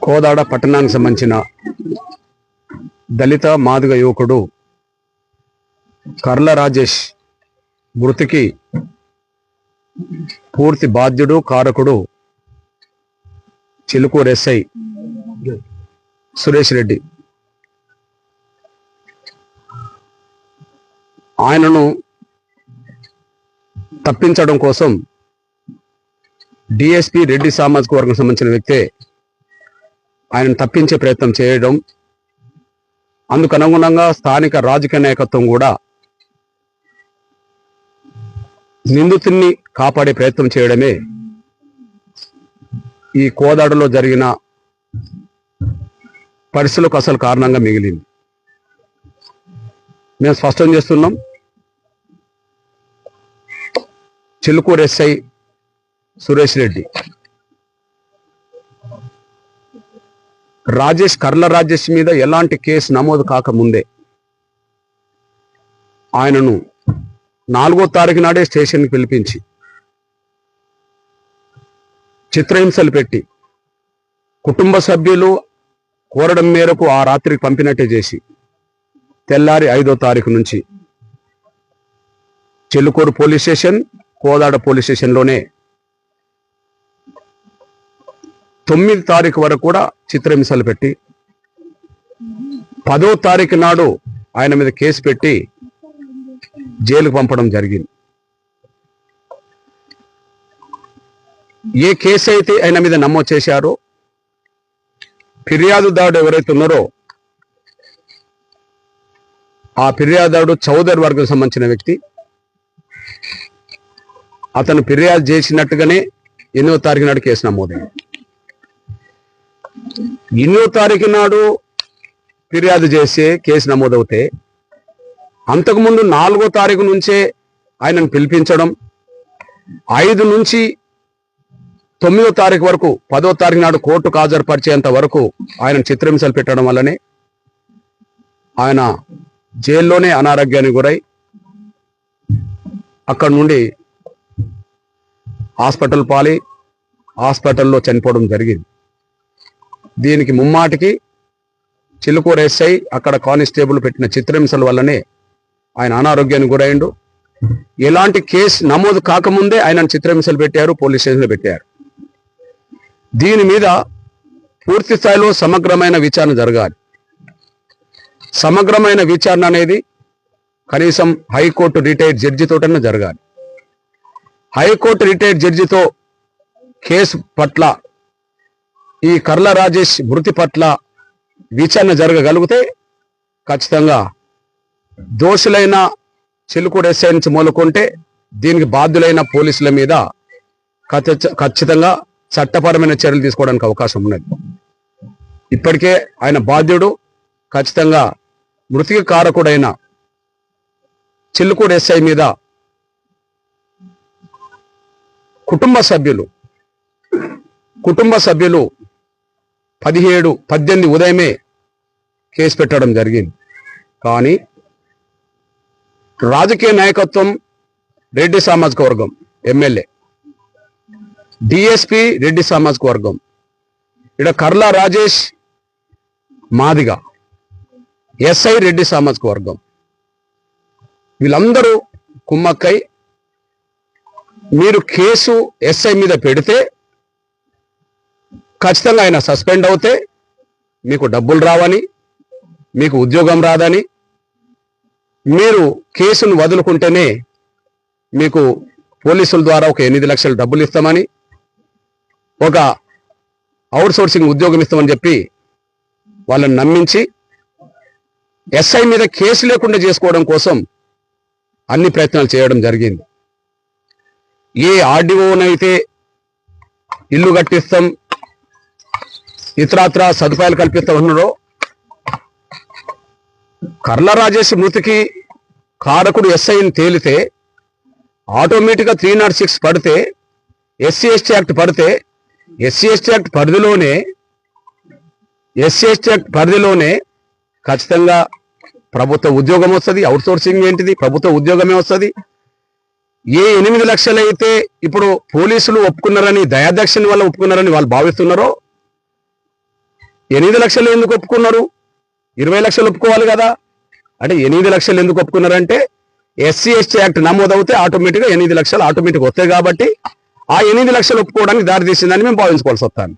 కోదాడ పట్టణానికి సంబంధించిన దళిత మాదిగ యువకుడు కర్ల రాజేష్ మృతికి పూర్తి బాధ్యుడు కారకుడు చిలుకూరు ఎస్ఐ సురేష్ రెడ్డి. ఆయనను తప్పించడం కోసం డిఎస్పి రెడ్డి సామాజిక వర్గం సంబంధించిన వ్యక్తే ఆయనను తప్పించే ప్రయత్నం చేయడం, అందుకు అనుగుణంగా స్థానిక రాజకీయ నాయకత్వం కూడా నిందితుడిని కాపాడే ప్రయత్నం చేయడమే ఈ కోదాడలో జరిగిన పరిస్థితులకు అసలు కారణంగా మిగిలింది. మేము స్పష్టం చేస్తున్నాం, చిలుకూరు ఎస్ఐ సురేష్ రెడ్డి కర్ల రాజేష్ మీద ఎలాంటి కేసు నమోదు కాకముందే ఆయనను 4వ తారీఖు నాడే స్టేషన్కి పిలిపించి చిత్రహింసలు పెట్టి కుటుంబ సభ్యులు కోరడం మేరకు ఆ రాత్రికి పంపినట్టే చేసి తెల్లారి 5వ తారీఖు నుంచి Chilukur police station, Kodad police స్టేషన్లోనే 9వ తారీఖు వరకు కూడా చిత్రహింసలు పెట్టి 10వ తారీఖు నాడు ఆయన మీద కేసు పెట్టి జైలుకు పంపడం జరిగింది. ఏ కేసు అయితే ఆయన మీద నమోదు చేశారో ఫిర్యాదుదారుడు ఎవరైతే ఉన్నారో ఆ ఫిర్యాదుదారుడు చౌదరి వర్గం సంబంధించిన వ్యక్తి. అతను ఫిర్యాదు చేసినట్టుగానే 8వ తారీఖు నాడు కేసు నమోదైంది. 8వ తారీఖు నాడు ఫిర్యాదు చేసే కేసు నమోదవుతే అంతకుముందు 4వ తారీఖు నుంచే ఆయనను పిలిపించడం, 5 నుంచి 9వ తారీఖు వరకు 10వ తారీఖు నాడు కోర్టుకు హాజరుపరిచేంత వరకు ఆయన చిత్రహింసలు పెట్టడం వల్లనే ఆయన జైల్లోనే అనారోగ్యానికి గురై అక్కడి నుండి హాస్పిటల్ పాలి హాస్పిటల్లో చనిపోవడం జరిగింది. దీనికి ముమ్మాటికి చిలుకూరు ఎస్ఐ అక్కడ కానిస్టేబుల్ పెట్టిన చిత్రహింసల వల్లనే ఆయన అనారోగ్యానికి గురైండు. ఎలాంటి కేసు నమోదు కాకముందే ఆయనను చిత్రహింసలు పెట్టారు, పోలీస్ స్టేషన్లో పెట్టారు. దీని మీద పూర్తి స్థాయిలో సమగ్రమైన విచారణ జరగాలి. సమగ్రమైన విచారణ అనేది కనీసం హైకోర్టు రిటైర్డ్ జడ్జితోటన్నా జరగాలి. హైకోర్టు రిటైర్డ్ జడ్జితో కేసు పట్ల, ఈ కర్ల రాజేష్ మృతి పట్ల విచారణ జరగగలిగితే ఖచ్చితంగా దోషులైన చిలుకూరు ఎస్ఐ నుంచి మొదలుకుంటే దీనికి బాధ్యులైన పోలీసుల మీద ఖచ్చితంగా చట్టపరమైన చర్యలు తీసుకోవడానికి అవకాశం ఉన్నది. ఇప్పటికే ఆయన బాధ్యుడు, ఖచ్చితంగా మృతికి కారకుడైన చిలుకూరు ఎస్ఐ మీద కుటుంబ సభ్యులు 17-18 ఉదయమే కేసు పెట్టడం జరిగింది. కానీ రాజకీయ నాయకత్వం రెడ్డి సామాజిక వర్గం ఎమ్మెల్యే, డిఎస్పి రెడ్డి సామాజిక వర్గం, ఇక్కడ కర్ల రాజేష్ మాదిగ, ఎస్ఐ రెడ్డి సామాజిక వర్గం, వీళ్ళందరూ కుమ్మక్కై మీరు కేసు ఎస్ఐ మీద పెడితే ఖచ్చితంగా ఆయన సస్పెండ్ అవుతే మీకు డబ్బులు రావని, మీకు ఉద్యోగం రాదని, మీరు కేసును వదులుకుంటేనే మీకు పోలీసుల ద్వారా ఒక 8 లక్షల డబ్బులు ఇస్తామని, ఒక అవుట్సోర్సింగ్ ఉద్యోగం ఇస్తామని చెప్పి వాళ్ళని నమ్మించి ఎస్ఐ మీద కేసు లేకుండా చేసుకోవడం కోసం అన్ని ప్రయత్నాలు చేయడం జరిగింది. ఏ ఆర్డీఓనైతే ఇల్లు కట్టిస్తాం, ఇతరాత్ర సదుపాయాలు కల్పిస్తామన్నారో, కర్ల రాజేష్ మృతికి కారకుడు ఎస్ఐని తేలితే ఆటోమేటిక్గా 306 పడితే, ఎస్సీ ఎస్టీ యాక్ట్ పడితే, ఎస్సీ ఎస్టీ యాక్ట్ పరిధిలోనే ఖచ్చితంగా ప్రభుత్వ ఉద్యోగం వస్తుంది. అవుట్సోర్సింగ్ ఏంటిది, ప్రభుత్వ ఉద్యోగమే వస్తుంది. ఏ 8 లక్షలు అయితే ఇప్పుడు పోలీసులు ఒప్పుకున్నారని, దయాదక్షిణ వల్ల ఒప్పుకున్నారని వాళ్ళు భావిస్తున్నారో, 8 లక్షలు ఎందుకు ఒప్పుకున్నారు? 20 లక్షలు ఒప్పుకోవాలి కదా. అంటే 8 లక్షలు ఎందుకు ఒప్పుకున్నారంటే ఎస్సీ ఎస్టీ యాక్ట్ నమోదవుతే ఆటోమేటిక్గా 8 లక్షలు ఆటోమేటిక్ వస్తాయి కాబట్టి ఆ 8 లక్షలు ఒప్పుకోవడానికి దారి తీసిందని మేము భావించుకోవాల్సి వస్తాను.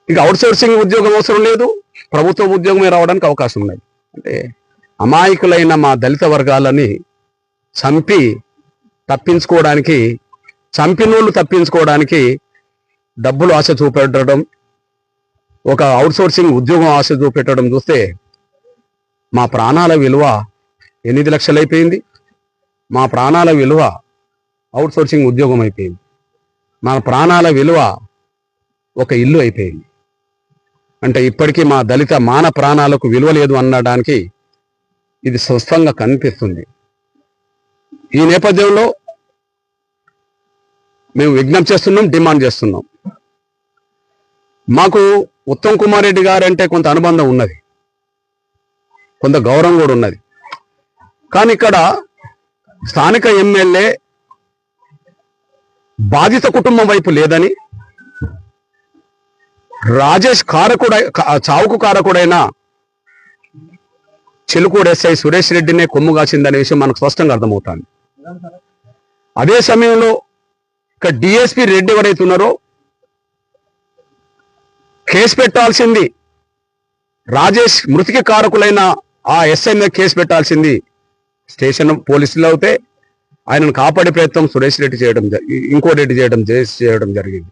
ఇక అవుట్ సోర్సింగ్ ఉద్యోగం అవసరం లేదు, ప్రభుత్వ ఉద్యోగమే రావడానికి అవకాశం ఉన్నది. అంటే అమాయకులైన మా దళిత వర్గాలని చంపినోళ్ళు తప్పించుకోవడానికి డబ్బులు ఆశ చూపెట్టడం, ఒక అవుట్ సోర్సింగ్ ఉద్యోగం ఆశ చూపెట్టడం చూస్తే మా ప్రాణాల విలువ 8 లక్షలు అయిపోయింది. మా ప్రాణాల విలువ అవుట్ సోర్సింగ్ ఉద్యోగం అయిపోయింది. మా ప్రాణాల విలువ ఒక ఇల్లు అయిపోయింది. అంటే ఇప్పటికీ మా దళిత మాన ప్రాణాలకు విలువ లేదు అనడానికి ఇది స్పష్టంగా కనిపిస్తుంది. ఈ నేపథ్యంలో మేము విజ్ఞప్తి చేస్తున్నాం, డిమాండ్ చేస్తున్నాం. మాకు ఉత్తమ్ కుమార్ రెడ్డి గారు అంటే కొంత అనుబంధం ఉన్నది, కొంత గౌరవం కూడా ఉన్నది. కానీ ఇక్కడ స్థానిక ఎమ్మెల్యే బాధిత కుటుంబం వైపు లేదని, రాజేష్ చావుకు కారకుడైన చిలుకూరు ఎస్ఐ సురేష్ రెడ్డినే కొమ్ము కాసిందనే విషయం మనకు స్పష్టంగా అర్థమవుతుంది. అదే సమయంలో ఇక్కడ డిఎస్పీ రెడ్డి ఎవరైతే ఉన్నారో కేసు పెట్టాల్సింది రాజేష్ మృతికి కారకులైన ఆ ఎస్ఐ మీద కేసు పెట్టాల్సింది స్టేషన్ పోలీసులు అవుతే ఆయనను కాపాడే ప్రయత్నం సురేష్ రెడ్డి చేయడం, ఇంకో రెడ్డి చేయడం జరిగింది.